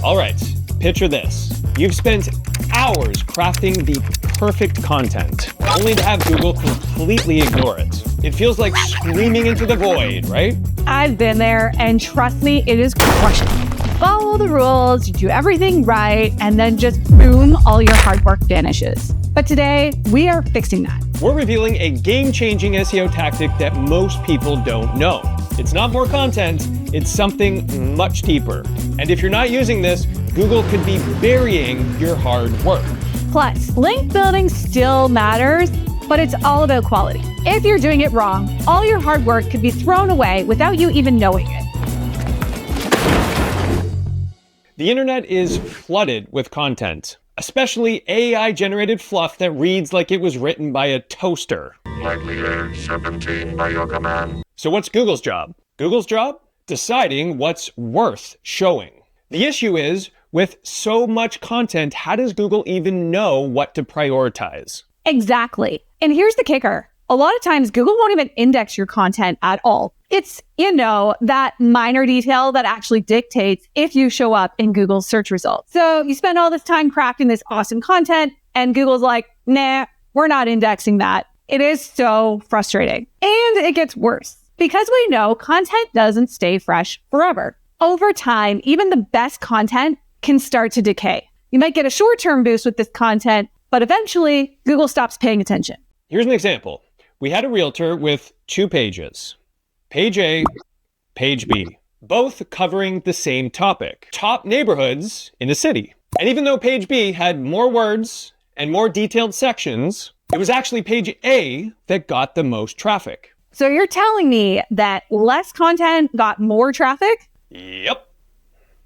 All right, picture this. You've spent hours crafting the perfect content, only to have Google completely ignore it. It feels like screaming into the void, right? I've been there, and trust me, it is crushing. Follow the rules, you do everything right, and then just boom, all your hard work vanishes. But today, we are fixing that. We're revealing a game-changing SEO tactic that most people don't know. It's not more content, it's something much deeper. And if you're not using this, Google could be burying your hard work. Plus, link building still matters, but it's all about quality. If you're doing it wrong, all your hard work could be thrown away without you even knowing it. The internet is flooded with content, especially AI-generated fluff that reads like it was written by a toaster. Likely age 17 by Yoga Man. So what's Google's job? Google's job? Deciding what's worth showing. The issue is, with so much content, how does Google even know what to prioritize? Exactly. And here's the kicker. A lot of times, Google won't even index your content at all. It's, that minor detail that actually dictates if you show up in Google's search results. So you spend all this time crafting this awesome content, and Google's like, nah, we're not indexing that. It is so frustrating. And it gets worse. Because we know content doesn't stay fresh forever. Over time, even the best content can start to decay. You might get a short-term boost with this content, but eventually, Google stops paying attention. Here's an example. We had a realtor with 2 pages. Page A, page B, both covering the same topic, top neighborhoods in the city. And even though page B had more words and more detailed sections, it was actually page A that got the most traffic. So you're telling me that less content got more traffic? Yep.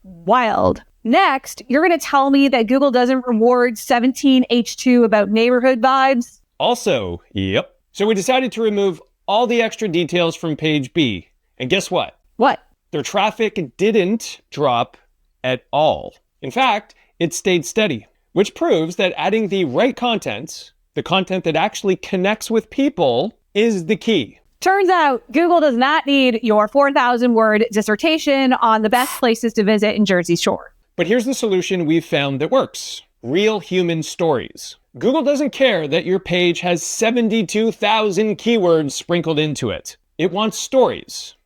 Wild. Next, you're going to tell me that Google doesn't reward 17H2 about neighborhood vibes? Also, yep. So we decided to remove all the extra details from page B. And guess what? What? Their traffic didn't drop at all. In fact, it stayed steady, which proves that adding the right content, the content that actually connects with people, is the key. Turns out Google does not need your 4,000-word dissertation on the best places to visit in Jersey Shore. But here's the solution we've found that works. Real human stories. Google doesn't care that your page has 72,000 keywords sprinkled into it. It wants stories.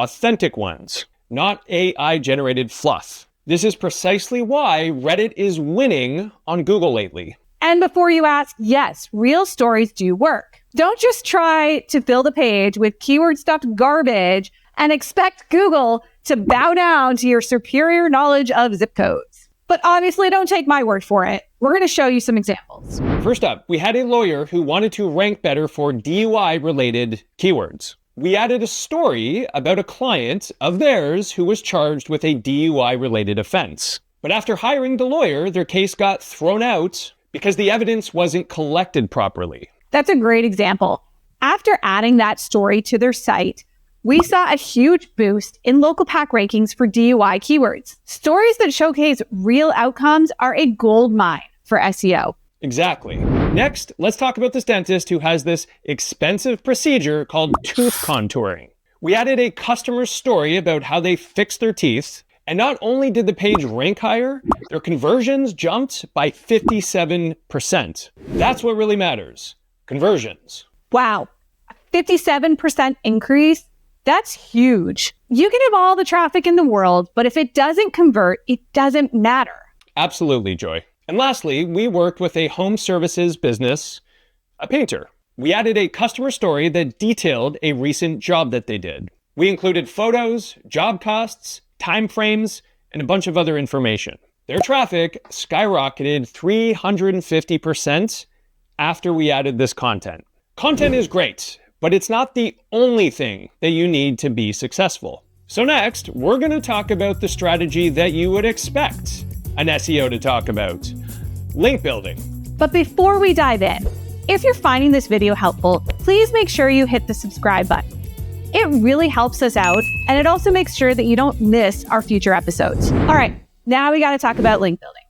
Authentic ones, not AI-generated fluff. This is precisely why Reddit is winning on Google lately. And before you ask, yes, real stories do work. Don't just try to fill the page with keyword-stuffed garbage and expect Google to bow down to your superior knowledge of zip codes. But obviously, don't take my word for it. We're going to show you some examples. First up, we had a lawyer who wanted to rank better for DUI-related keywords. We added a story about a client of theirs who was charged with a DUI-related offense. But after hiring the lawyer, their case got thrown out because the evidence wasn't collected properly. That's a great example. After adding that story to their site, we saw a huge boost in local pack rankings for DUI keywords. Stories that showcase real outcomes are a gold mine for SEO. Exactly. Next, let's talk about this dentist who has this expensive procedure called tooth contouring. We added a customer's story about how they fixed their teeth, and not only did the page rank higher, their conversions jumped by 57%. That's what really matters. Conversions. Wow, a 57% increase? That's huge. You can have all the traffic in the world, but if it doesn't convert, it doesn't matter. Absolutely, Joy. And lastly, we worked with a home services business, a painter. We added a customer story that detailed a recent job that they did. We included photos, job costs, timeframes, and a bunch of other information. Their traffic skyrocketed 350% after we added this content. Content is great, but it's not the only thing that you need to be successful. So next, we're going to talk about the strategy that you would expect an SEO to talk about: link building. But before we dive in, if you're finding this video helpful, please make sure you hit the subscribe button. It really helps us out, and it also makes sure that you don't miss our future episodes. All right, now we got to talk about link building.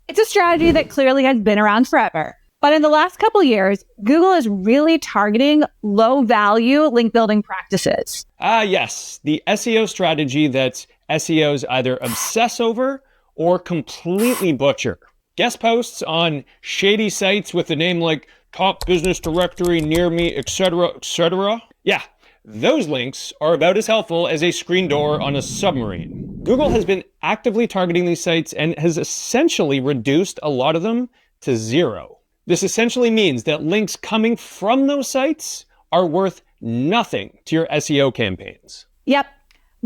It's a strategy that clearly has been around forever. But in the last couple of years, Google is really targeting low-value link building practices. Yes, the SEO strategy that SEOs either obsess over or completely butcher. Guest posts on shady sites with a name like top business directory near me, etc., etc. Yeah, those links are about as helpful as a screen door on a submarine. Google has been actively targeting these sites and has essentially reduced a lot of them to zero. This essentially means that links coming from those sites are worth nothing to your SEO campaigns. Yep.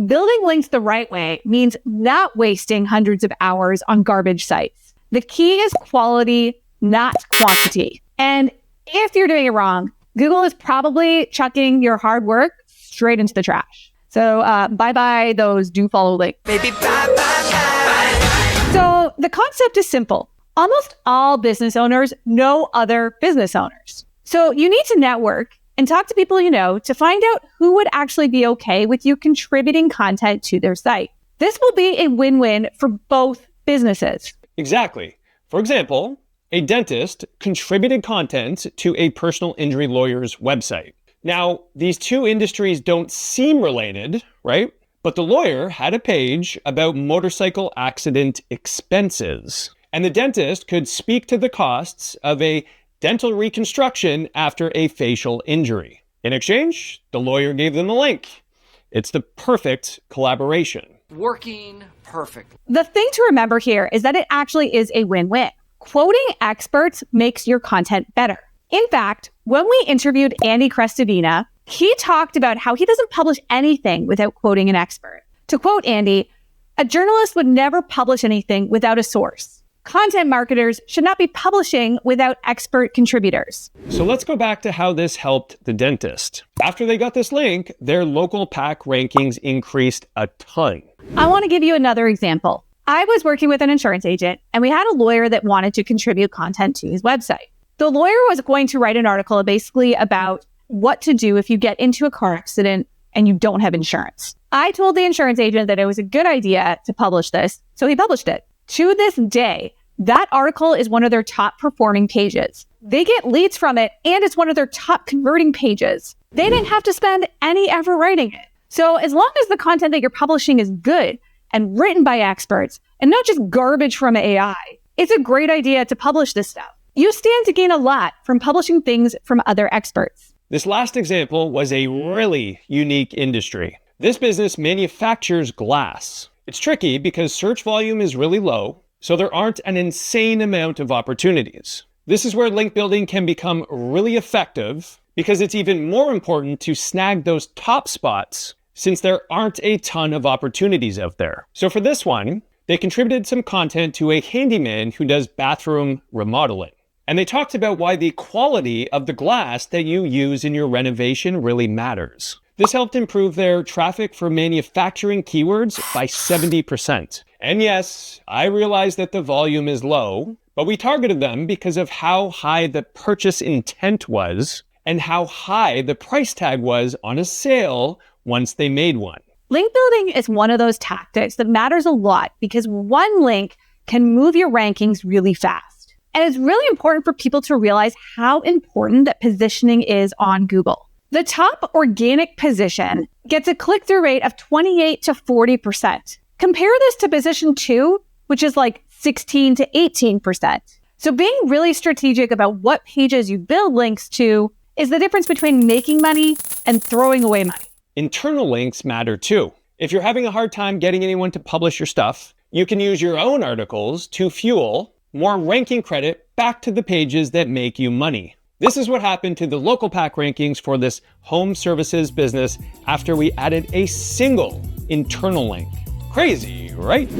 Building links the right way means not wasting hundreds of hours on garbage sites. The key is quality, not quantity. And if you're doing it wrong, Google is probably chucking your hard work straight into the trash. So bye-bye those do follow links. Baby, bye, bye, bye. So the concept is simple. Almost all business owners know other business owners. So you need to network and talk to people you know to find out who would actually be okay with you contributing content to their site. This will be a win-win for both businesses. Exactly. For example, a dentist contributed content to a personal injury lawyer's website. Now, these two industries don't seem related, right? But the lawyer had a page about motorcycle accident expenses, and the dentist could speak to the costs of a dental reconstruction after a facial injury. In exchange, the lawyer gave them a link. It's the perfect collaboration. Working perfect. The thing to remember here is that it actually is a win-win. Quoting experts makes your content better. In fact, when we interviewed Andy Crestodina, he talked about how he doesn't publish anything without quoting an expert. To quote Andy, a journalist would never publish anything without a source. Content marketers should not be publishing without expert contributors. So let's go back to how this helped the dentist. After they got this link, their local pack rankings increased a ton. I want to give you another example. I was working with an insurance agent, and we had a lawyer that wanted to contribute content to his website. The lawyer was going to write an article basically about what to do if you get into a car accident and you don't have insurance. I told the insurance agent that it was a good idea to publish this, so he published it. To this day, that article is one of their top performing pages. They get leads from it, and it's one of their top converting pages. They didn't have to spend any effort writing it. So as long as the content that you're publishing is good and written by experts and not just garbage from AI, it's a great idea to publish this stuff. You stand to gain a lot from publishing things from other experts. This last example was a really unique industry. This business manufactures glass. It's tricky because search volume is really low, so there aren't an insane amount of opportunities. This is where link building can become really effective because it's even more important to snag those top spots since there aren't a ton of opportunities out there. So for this one, they contributed some content to a handyman who does bathroom remodeling. And they talked about why the quality of the glass that you use in your renovation really matters. This helped improve their traffic for manufacturing keywords by 70%. And yes, I realize that the volume is low, but we targeted them because of how high the purchase intent was and how high the price tag was on a sale once they made one. Link building is one of those tactics that matters a lot because one link can move your rankings really fast. And it's really important for people to realize how important that positioning is on Google. The top organic position gets a click-through rate of 28 to 40%. Compare this to position 2, which is like 16 to 18%. So being really strategic about what pages you build links to is the difference between making money and throwing away money. Internal links matter too. If you're having a hard time getting anyone to publish your stuff, you can use your own articles to fuel more ranking credit back to the pages that make you money. This is what happened to the local pack rankings for this home services business after we added a single internal link. Crazy, right?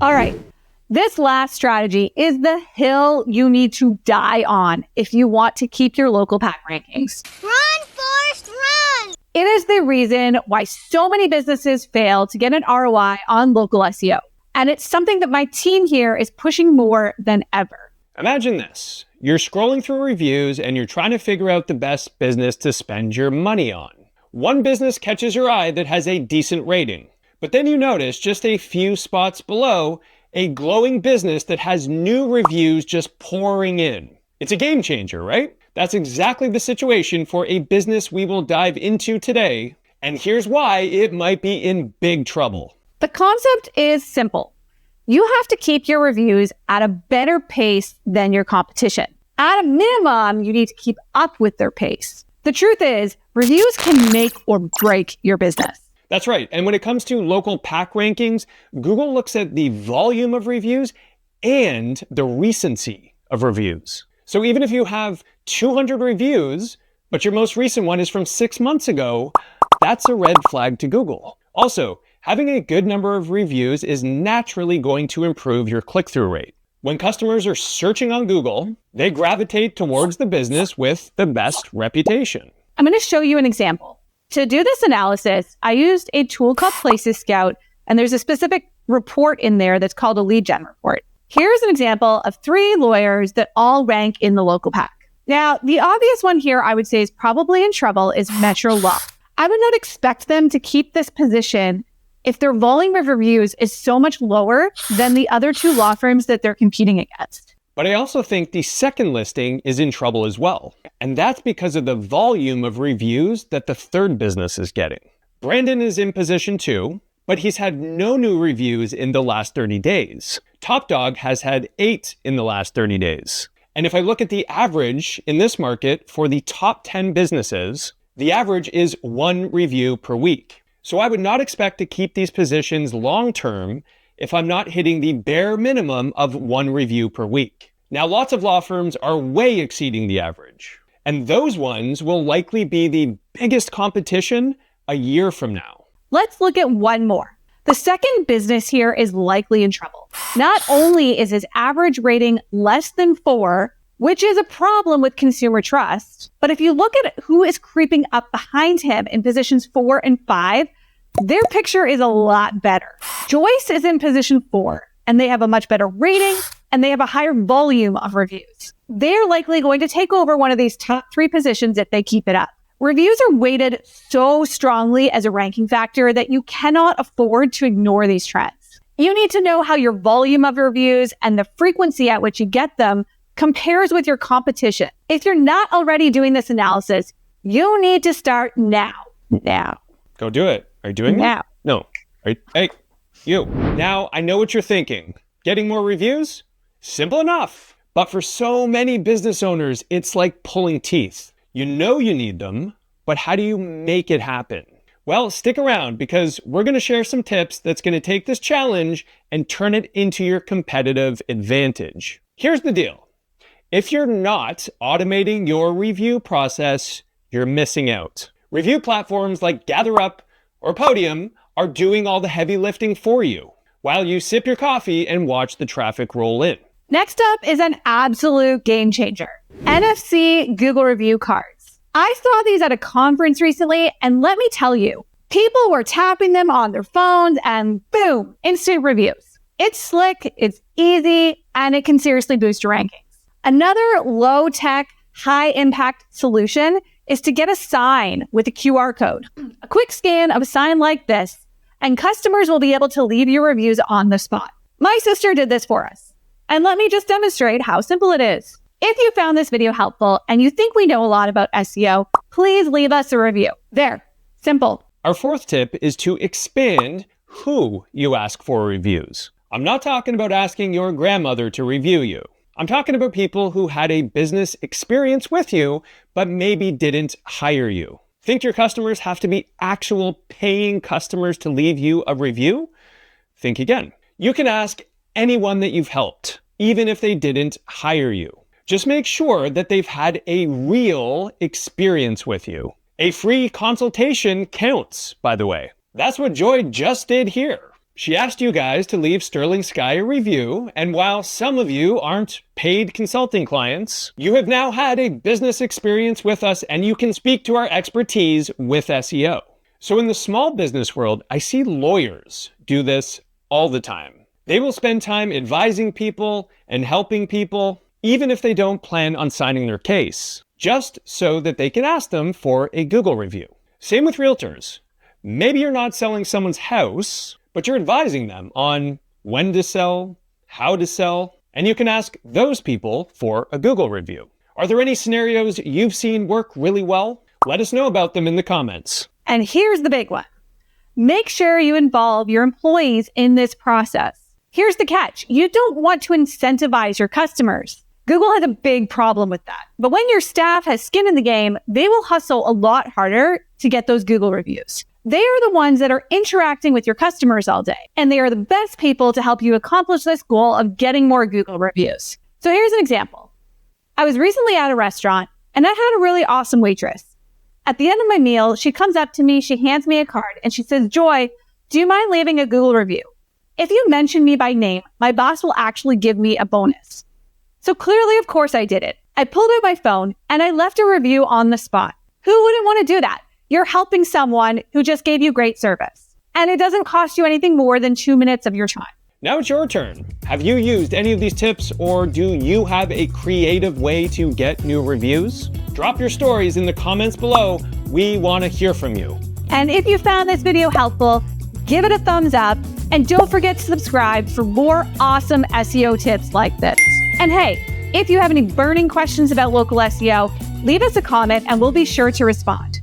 All right. This last strategy is the hill you need to die on if you want to keep your local pack rankings. Run, Forrest, run! It is the reason why so many businesses fail to get an ROI on local SEO. And it's something that my team here is pushing more than ever. Imagine this. You're scrolling through reviews and you're trying to figure out the best business to spend your money on. One business catches your eye that has a decent rating, but then you notice just a few spots below a glowing business that has new reviews just pouring in. It's a game changer, right? That's exactly the situation for a business we will dive into today, and here's why it might be in big trouble. The concept is simple. You have to keep your reviews at a better pace than your competition. At a minimum, you need to keep up with their pace. The truth is, reviews can make or break your business. That's right. And when it comes to local pack rankings, Google looks at the volume of reviews and the recency of reviews. So even if you have 200 reviews, but your most recent one is from 6 months ago, that's a red flag to Google. Also, having a good number of reviews is naturally going to improve your click-through rate. When customers are searching on Google, they gravitate towards the business with the best reputation. I'm going to show you an example. To do this analysis, I used a tool called Places Scout, and there's a specific report in there that's called a lead gen report. Here's an example of 3 lawyers that all rank in the local pack. Now, the obvious one here I would say is probably in trouble is Metro Law. I would not expect them to keep this position if their volume of reviews is so much lower than the other 2 law firms that they're competing against. But I also think the second listing is in trouble as well. And that's because of the volume of reviews that the third business is getting. Brandon is in position 2, but he's had no new reviews in the last 30 days. Top Dog has had 8 in the last 30 days. And if I look at the average in this market for the top 10 businesses, the average is 1 review per week. So I would not expect to keep these positions long-term if I'm not hitting the bare minimum of 1 review per week. Now, lots of law firms are way exceeding the average, and those ones will likely be the biggest competition a year from now. Let's look at one more. The second business here is likely in trouble. Not only is his average rating less than 4, which is a problem with consumer trust, but if you look at who is creeping up behind him in positions 4 and 5, their picture is a lot better. Joyce is in position 4, and they have a much better rating, and they have a higher volume of reviews. They're likely going to take over one of these top 3 positions if they keep it up. Reviews are weighted so strongly as a ranking factor that you cannot afford to ignore these trends. You need to know how your volume of reviews and the frequency at which you get them compares with your competition. If you're not already doing this analysis, you need to start now. Now. Go do it. Are you doing Now. that? No. Hey, you. Now, I know what you're thinking. Getting more reviews? Simple enough. But for so many business owners, it's like pulling teeth. You know you need them, but how do you make it happen? Well, stick around because we're going to share some tips that's going to take this challenge and turn it into your competitive advantage. Here's the deal. If you're not automating your review process, you're missing out. Review platforms like GatherUp or Podium are doing all the heavy lifting for you while you sip your coffee and watch the traffic roll in. Next up is an absolute game changer. NFC Google review cards. I saw these at a conference recently, and let me tell you, people were tapping them on their phones and boom, instant reviews. It's slick, it's easy, and it can seriously boost your rankings. Another low-tech, high-impact solution is to get a sign with a QR code. A quick scan of a sign like this, and customers will be able to leave your reviews on the spot. My sister did this for us. And let me just demonstrate how simple it is. If you found this video helpful and you think we know a lot about SEO, please leave us a review. There, simple. Our fourth tip is to expand who you ask for reviews. I'm not talking about asking your grandmother to review you. I'm talking about people who had a business experience with you, but maybe didn't hire you. Think your customers have to be actual paying customers to leave you a review? Think again. You can ask anyone that you've helped, even if they didn't hire you. Just make sure that they've had a real experience with you. A free consultation counts, by the way. That's what Joy just did here. She asked you guys to leave Sterling Sky a review, and while some of you aren't paid consulting clients, you have now had a business experience with us and you can speak to our expertise with SEO. So in the small business world, I see lawyers do this all the time. They will spend time advising people and helping people, even if they don't plan on signing their case, just so that they can ask them for a Google review. Same with realtors. Maybe you're not selling someone's house, but you're advising them on when to sell, how to sell, and you can ask those people for a Google review. Are there any scenarios you've seen work really well? Let us know about them in the comments. And here's the big one. Make sure you involve your employees in this process. Here's the catch. You don't want to incentivize your customers. Google has a big problem with that. But when your staff has skin in the game, they will hustle a lot harder to get those Google reviews. They are the ones that are interacting with your customers all day, and they are the best people to help you accomplish this goal of getting more Google reviews. So here's an example. I was recently at a restaurant, and I had a really awesome waitress. At the end of my meal, she comes up to me, she hands me a card, and she says, "Joy, do you mind leaving a Google review? If you mention me by name, my boss will actually give me a bonus." So clearly, of course, I did it. I pulled out my phone and I left a review on the spot. Who wouldn't want to do that? You're helping someone who just gave you great service. And it doesn't cost you anything more than 2 minutes of your time. Now it's your turn. Have you used any of these tips, or do you have a creative way to get new reviews? Drop your stories in the comments below. We want to hear from you. And if you found this video helpful, give it a thumbs up and don't forget to subscribe for more awesome SEO tips like this. And hey, if you have any burning questions about local SEO, leave us a comment and we'll be sure to respond.